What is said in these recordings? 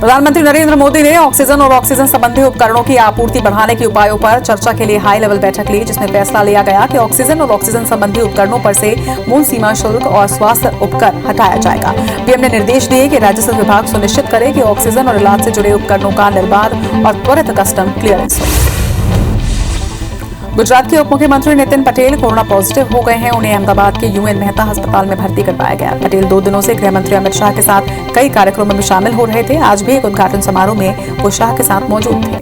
प्रधानमंत्री नरेंद्र मोदी ने ऑक्सीजन और ऑक्सीजन संबंधी उपकरणों की आपूर्ति बढ़ाने के उपायों पर चर्चा के लिए हाई लेवल बैठक ली, जिसमें फैसला लिया गया कि ऑक्सीजन और ऑक्सीजन संबंधी उपकरणों पर से मूल सीमा शुल्क और स्वास्थ्य उपकर हटाया जाएगा। पीएम ने निर्देश दिए कि राजस्व विभाग सुनिश्चित करे कि ऑक्सीजन और इलाज से जुड़े उपकरणों का निर्बाध और त्वरित कस्टम क्लियरेंस हो। गुजरात के उप मुख्यमंत्री नितिन पटेल कोरोना पॉजिटिव हो गए हैं। उन्हें अहमदाबाद के यूएन मेहता अस्पताल में भर्ती करवाया गया। पटेल 2 दिनों से गृह मंत्री अमित शाह के साथ कई कार्यक्रमों में शामिल हो रहे थे। आज भी एक उद्घाटन समारोह में वो शाह के साथ मौजूद थे।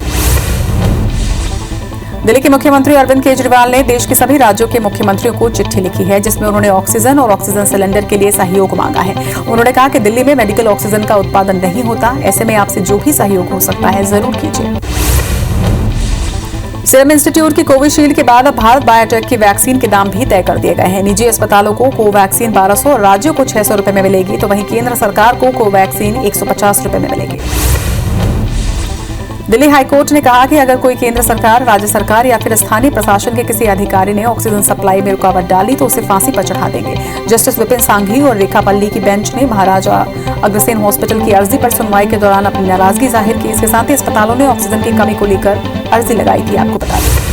दिल्ली के मुख्यमंत्री अरविंद केजरीवाल ने देश के सभी राज्यों के मुख्यमंत्रियों को चिट्ठी लिखी है, जिसमें उन्होंने ऑक्सीजन और ऑक्सीजन सिलेंडर के लिए सहयोग मांगा है। उन्होंने कहा कि दिल्ली में मेडिकल ऑक्सीजन का उत्पादन नहीं होता, ऐसे में आपसे जो भी सहयोग हो सकता है जरूर कीजिए। सीरम इंस्टीट्यूट की कोविशील्ड के बाद अब भारत बायोटेक की वैक्सीन के दाम भी तय कर दिए गए हैं। निजी अस्पतालों को कोवैक्सीन 1200 और राज्यों को 600 रुपए में मिलेगी, तो वहीं केंद्र सरकार को कोवैक्सीन 150 रुपए में मिलेगी। दिल्ली हाईकोर्ट ने कहा कि अगर कोई केंद्र सरकार, राज्य सरकार या फिर स्थानीय प्रशासन के किसी अधिकारी ने ऑक्सीजन सप्लाई में रुकावट डाली तो उसे फांसी पर चढ़ा देंगे। जस्टिस विपिन सांघी और रेखा पल्ली की बेंच ने महाराजा अग्रसेन हॉस्पिटल की अर्जी पर सुनवाई के दौरान अपनी नाराजगी जाहिर की। इसके साथ ही अस्पतालों ने ऑक्सीजन की कमी को लेकर अर्जी लगाई थी, आपको बता दें।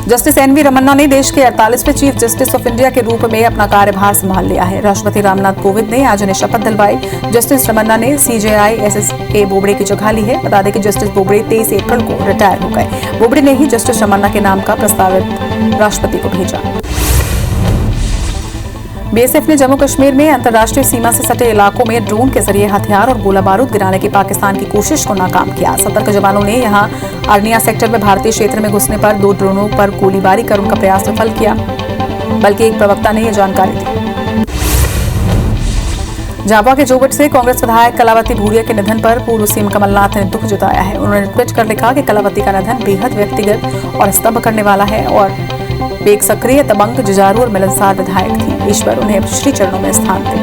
जस्टिस एनवी रमन्ना ने देश के 48वें चीफ जस्टिस ऑफ इंडिया के रूप में अपना कार्यभार संभाल लिया है। राष्ट्रपति रामनाथ कोविंद ने आज उन्हें शपथ दिलवाई। जस्टिस रमन्ना ने सीजेआई एसएस बोबड़े की जगह ली है। बता दें कि जस्टिस बोबड़े 23 अप्रैल को रिटायर हो गए। बोबड़े ने ही जस्टिस रमन्ना के नाम का प्रस्तावित राष्ट्रपति को भेजा। बीएसएफ ने जम्मू कश्मीर में अंतर्राष्ट्रीय सीमा से सटे इलाकों में ड्रोन के जरिए हथियार और गोला बारूद गिराने की पाकिस्तान की कोशिश को नाकाम किया। सतर्क जवानों ने यहां अर्निया सेक्टर में भारतीय क्षेत्र में घुसने पर 2 ड्रोनों पर गोलीबारी कर उनका प्रयास विफल किया, बल्कि एक प्रवक्ता ने यह जानकारी दी। झाबुआ के जोबट से कांग्रेस विधायक कलावती भूरिया के निधन पर पूर्व सीएम कमलनाथ ने दुख जताया है। उन्होंने ट्वीट कर लिखा कि कलावती का निधन बेहद व्यक्तिगत और स्तंभ करने वाला है और वे एक सक्रिय, दबंग, जुझारू और मिलनसार विधायक थी। ईश्वर उन्हें श्री चरणों में स्थान दे।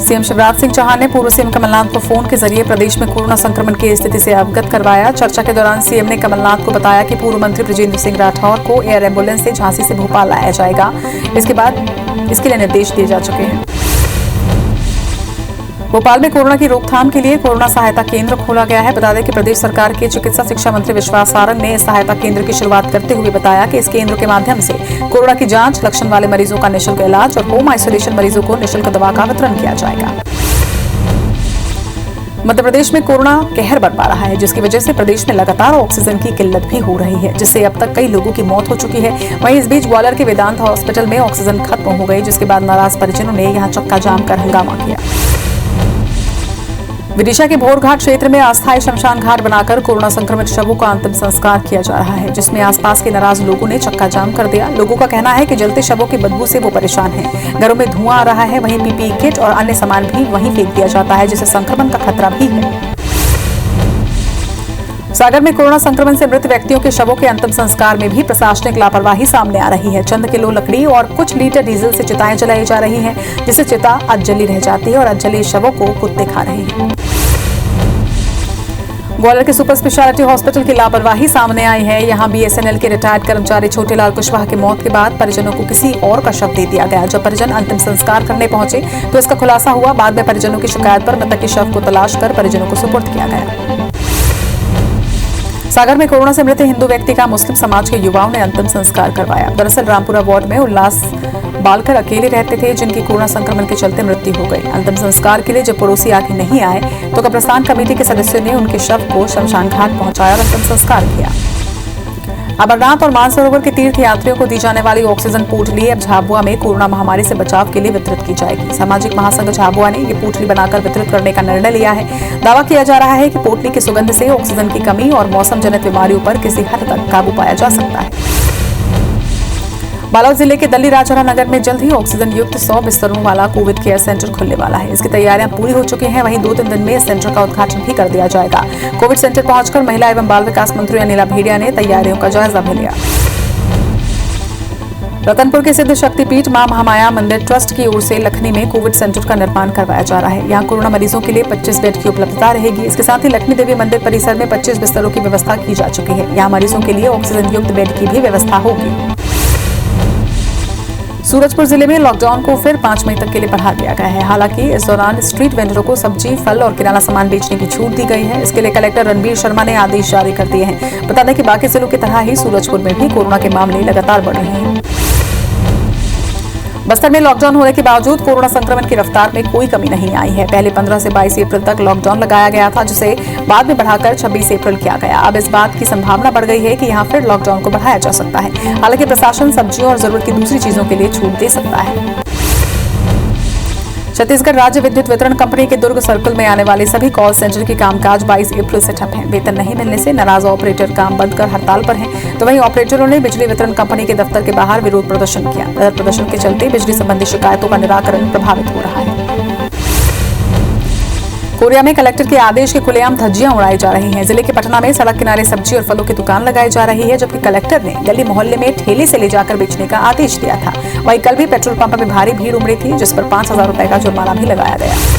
सीएम शिवराज सिंह चौहान ने पूर्व सीएम कमलनाथ को फोन के जरिए प्रदेश में कोरोना संक्रमण की स्थिति से अवगत करवाया। चर्चा के दौरान सीएम ने कमलनाथ को बताया कि पूर्व मंत्री बृजेंद्र सिंह राठौर को एयर एम्बुलेंस से झांसी से भोपाल लाया जाएगा। इसके बाद इसके लिए निर्देश दिए जा चुके हैं। भोपाल में कोरोना की रोकथाम के लिए कोरोना सहायता केंद्र खोला गया है। बता दें कि प्रदेश सरकार के चिकित्सा शिक्षा मंत्री विश्वास सारंग ने इस सहायता केंद्र की शुरुआत करते हुए बताया कि इस केंद्र के माध्यम से कोरोना की जांच, लक्षण वाले मरीजों का निःशुल्क इलाज और होम आइसोलेशन मरीजों को निःशुल्क दवा का वितरण किया जाएगा। मध्य प्रदेश में कोरोना कहर बरपा रहा है, जिसकी वजह से प्रदेश में लगातार ऑक्सीजन की किल्लत भी हो रही है, जिससे अब तक कई लोगों की मौत हो चुकी है। वहीं इस बीच ग्वालियर के वेदांत हॉस्पिटल में ऑक्सीजन खत्म हो गई, जिसके बाद नाराज परिजनों ने यहां चक्का जाम कर हंगामा किया। विदिशा के भोरघाट क्षेत्र में अस्थायी शमशान घाट बनाकर कोरोना संक्रमित शवों का अंतिम संस्कार किया जा रहा है, जिसमें आसपास के नाराज लोगों ने चक्का जाम कर दिया। लोगों का कहना है कि जलते शवों की बदबू से वो परेशान हैं। घरों में धुआं आ रहा है, वहीं पीपीई किट और अन्य सामान भी वहीं फेंक दिया जाता है, जिससे संक्रमण का खतरा भी है। सागर में कोरोना संक्रमण से मृत व्यक्तियों के शवों के अंतिम संस्कार में भी प्रशासनिक लापरवाही सामने आ रही है। चंद किलो लकड़ी और कुछ लीटर डीजल से चिताएं जलाई जा रही हैं, जिससे चिता अधजली रह जाती है और अधजली शवों को कुत्ते खा रहे हैं। ग्वालियर के सुपर स्पेशलिटी हॉस्पिटल की लापरवाही सामने आई है। यहां बीएसएनएल के रिटायर्ड कर्मचारी छोटेलाल कुशवाहा की मौत के बाद परिजनों को किसी और का शव दे दिया गया। जब परिजन अंतिम संस्कार करने पहुंचे तो इसका खुलासा हुआ। बाद में परिजनों की शिकायत पर मृतक के शव को तलाश कर परिजनों को सुपुर्द किया गया। सागर में कोरोना से मृत हिंदू व्यक्ति का मुस्लिम समाज के युवाओं ने अंतिम संस्कार करवाया। दरअसल रामपुरा वार्ड में उल्लास बालकर अकेले रहते थे, जिनकी कोरोना संक्रमण के चलते मृत्यु हो गई। अंतिम संस्कार के लिए जब पड़ोसी आगे नहीं आए तो कब्रिस्तान कमेटी के सदस्यों ने उनके शव को शमशान घाट पहुंचाया और अंतिम संस्कार किया। अमरनाथ और मानसरोवर के तीर्थ यात्रियों को दी जाने वाली ऑक्सीजन पोटली अब झाबुआ में कोरोना महामारी से बचाव के लिए वितरित की जाएगी। सामाजिक महासंघ झाबुआ ने ये पोटली बनाकर वितरित करने का निर्णय लिया है। दावा किया जा रहा है कि पोटली की सुगंध से ऑक्सीजन की कमी और मौसम जनित बीमारियों पर किसी हद तक काबू पाया जा सकता है। बालोद जिले के दल्ली राजहरा नगर में जल्द ही ऑक्सीजन युक्त 100 बिस्तरों वाला कोविड केयर सेंटर खुलने वाला है। इसकी तैयारियां पूरी हो चुकी हैं। वहीं 2-3 दिन में इस सेंटर का उद्घाटन भी कर दिया जाएगा। कोविड सेंटर पहुंचकर महिला एवं बाल विकास मंत्री अनिला भेड़िया ने तैयारियों का जायजा भी लिया। रतनपुर के सिद्ध शक्तिपीठ मां महामाया मंदिर ट्रस्ट की ओर से लखनी में कोविड सेंटर का निर्माण करवाया जा रहा है। यहां कोरोना मरीजों के लिए 25 बेड की उपलब्धता रहेगी। इसके साथ ही लक्ष्मी देवी मंदिर परिसर में 25 बिस्तरों की व्यवस्था की जा चुकी है। यहां मरीजों के लिए ऑक्सीजन युक्त बेड की भी व्यवस्था होगी। सूरजपुर जिले में लॉकडाउन को फिर 5 मई तक के लिए बढ़ा दिया गया है। हालांकि इस दौरान स्ट्रीट वेंडरों को सब्जी, फल और किराना सामान बेचने की छूट दी गई है। इसके लिए कलेक्टर रणबीर शर्मा ने आदेश जारी कर दिए हैं। बता दें कि बाकी जिलों की तरह ही सूरजपुर में भी कोरोना के मामले लगातार बढ़ रहे हैं। बस्तर में लॉकडाउन होने के बावजूद कोरोना संक्रमण की रफ्तार में कोई कमी नहीं आई है। पहले 15 से 22 अप्रैल तक लॉकडाउन लगाया गया था, जिसे बाद में बढ़ाकर 26 अप्रैल किया गया। अब इस बात की संभावना बढ़ गई है कि यहां फिर लॉकडाउन को बढ़ाया जा सकता है। हालांकि प्रशासन सब्जियों और जरूरत की दूसरी चीजों के लिए छूट दे सकता है। छत्तीसगढ़ राज्य विद्युत वितरण कंपनी के दुर्ग सर्कल में आने वाले सभी कॉल सेंटर के कामकाज 22 अप्रैल से ठप हैं। वेतन नहीं मिलने से नाराज ऑपरेटर काम बंद कर हड़ताल पर हैं। तो वहीं ऑपरेटरों ने बिजली वितरण कंपनी के दफ्तर के बाहर विरोध प्रदर्शन किया। प्रदर्शन के चलते बिजली संबंधी शिकायतों का निराकरण प्रभावित हो रहा है। कोरिया में कलेक्टर के आदेश के खुलेआम धज्जियां उड़ाई जा रही हैं। जिले के पटना में सड़क किनारे सब्जी और फलों की दुकान लगाई जा रही है, जबकि कलेक्टर ने गली मोहल्ले में ठेले से ले जाकर बेचने का आदेश दिया था। वहीं कल भी पेट्रोल पंप में भारी भीड़ उमड़ी थी, जिस पर 5,000 रुपए का जुर्माना भी लगाया गया।